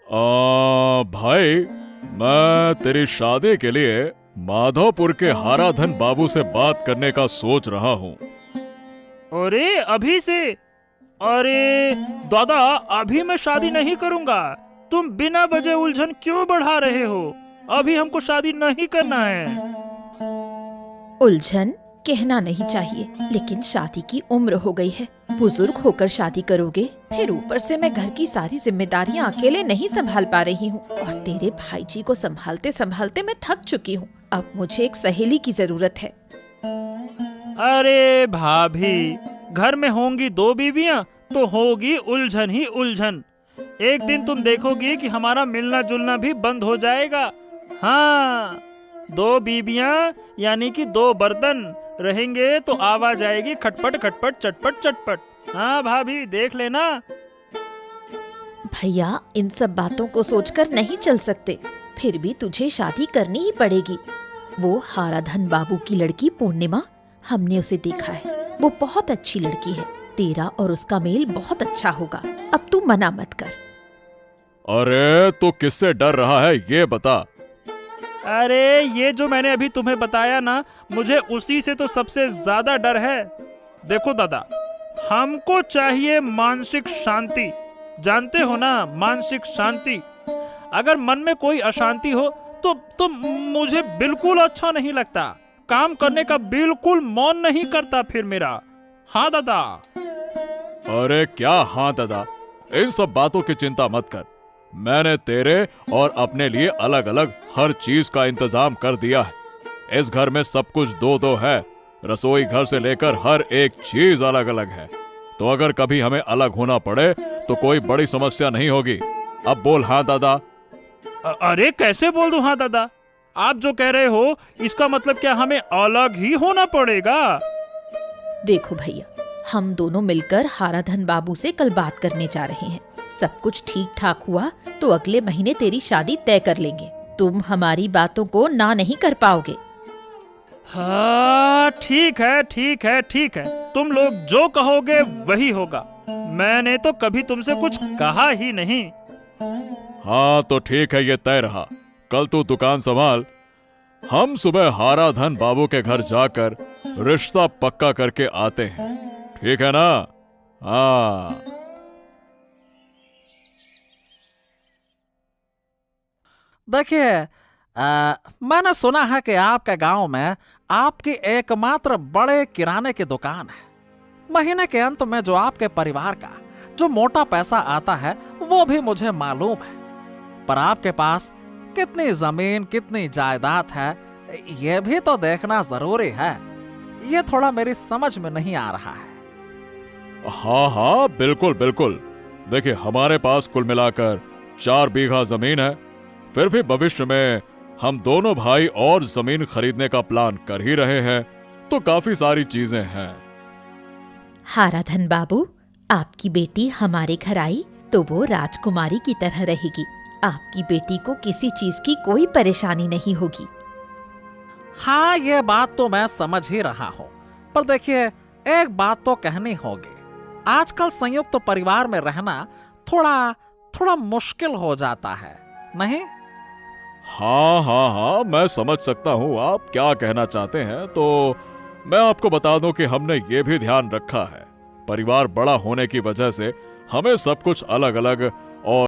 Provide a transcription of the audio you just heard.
भाई, मैं तेरी शादी के लिए माधोपुर के हाराधन बाबू से बात करने का सोच रहा हूँ। अरे अभी से? अरे दादा, अभी मैं शादी नहीं करूंगा। तुम बिना वजह उलझन क्यों बढ़ा रहे हो? अभी हमको शादी नहीं करना है। उलझन कहना नहीं चाहिए, लेकिन शादी की उम्र हो गई है। बुजुर्ग होकर शादी करोगे, फिर ऊपर से मैं घर की सारी जिम्मेदारियां अकेले नहीं संभाल पा रही हूँ, और तेरे भाई जी को संभालते संभालते मैं थक चुकी हूँ। अब मुझे एक सहेली की जरूरत है। अरे भाभी, घर में होंगी दो बीवियां तो होगी उलझन ही उलझन। एक दिन तुम देखोगी कि हमारा मिलना जुलना भी बंद हो जाएगा। हाँ, दो बीबियां यानी कि दो बर्तन रहेंगे तो आवाज आएगी खटपट खटपट चटपट चटपट। हाँ भाभी, देख लेना। भैया, इन सब बातों को सोचकर नहीं चल सकते। फिर भी तुझे शादी करनी ही पड़ेगी। वो हाराधन बाबू की लड़की पूर्णिमा, हमने उसे देखा है। वो बहुत अच्छी लड़की है। तेरा और उसका मेल बहुत अच्छा होगा। अब तू मना मत कर। अरे तू किससे डर रहा है ये बता। अरे ये जो मैंने अभी तुम्हें बताया ना, मुझे उसी से तो सबसे ज्यादा डर है। देखो दादा, हमको चाहिए मानसिक शांति। जानते हो ना, मानसिक शांति। अगर मन में कोई अशांति हो तो मुझे बिल्कुल अच्छा नहीं लगता। काम करने का बिल्कुल मन नहीं करता फिर मेरा। हाँ दादा। अरे क्या हाँ दादा, इन सब बातों की चिंता मत कर। मैंने तेरे और अपने लिए अलग अलग हर चीज का इंतजाम कर दिया है। इस घर में सब कुछ दो दो है। रसोई घर से लेकर हर एक चीज अलग अलग है। तो अगर कभी हमें अलग होना पड़े तो कोई बड़ी समस्या नहीं होगी। अब बोल हाँ दादा। अरे कैसे बोल दूं हाँ दादा? आप जो कह रहे हो इसका मतलब क्या हमें अलग ही होना पड़ेगा? देखो भैया, हम दोनों मिलकर हाराधन बाबू से कल बात करने जा रहे हैं। सब कुछ ठीक ठाक हुआ तो अगले महीने तेरी शादी तय कर लेंगे। तुम हमारी बातों को ना नहीं कर पाओगे। हाँ ठीक है, ठीक है, ठीक है। तुम लोग जो कहोगे वही होगा। मैंने तो कभी तुमसे कुछ कहा ही नहीं। हाँ तो ठीक है, ये तय रहा। कल तू दुकान संभाल। हम सुबह हाराधन बाबू के घर जाकर रिश्ता पक्का करके आते हैं, ठीक है ना? हाँ। देखिए, मैंने सुना है कि आपके गांव में आपकी एकमात्र बड़े किराने की दुकान है। महीने के अंत में जो आपके परिवार का जो मोटा पैसा आता है वो भी मुझे मालूम है। पर आपके पास कितनी जमीन, कितनी जायदाद है, ये भी तो देखना जरूरी है। ये थोड़ा मेरी समझ में नहीं आ रहा है। हाँ हाँ, बिल्कुल बिल्कुल। देखिए, हमारे पास कुल मिलाकर 4 बीघा जमीन है। फिर भी भविष्य में हम दोनों भाई और जमीन खरीदने का प्लान कर ही रहे हैं, तो काफी सारी चीजें हैं। हाराधन बाबू, आपकी बेटी हमारे घर आई तो वो राजकुमारी की तरह रहेगी। आपकी बेटी को किसी चीज की कोई परेशानी नहीं होगी। हाँ, ये बात तो मैं समझ ही रहा हूँ, पर देखिए, एक बात तो कहनी होगी। आजकल संयुक्त परिवार में रहना थोड़ा मुश्किल हो जाता है, नहीं? हाँ हाँ हाँ, मैं समझ सकता हूँ आप क्या कहना चाहते हैं। तो मैं आपको बता दूं कि हमने ये भी ध्यान रखा है, परिवार बड़ा होने की वजह से हमें सब कुछ अलग अलग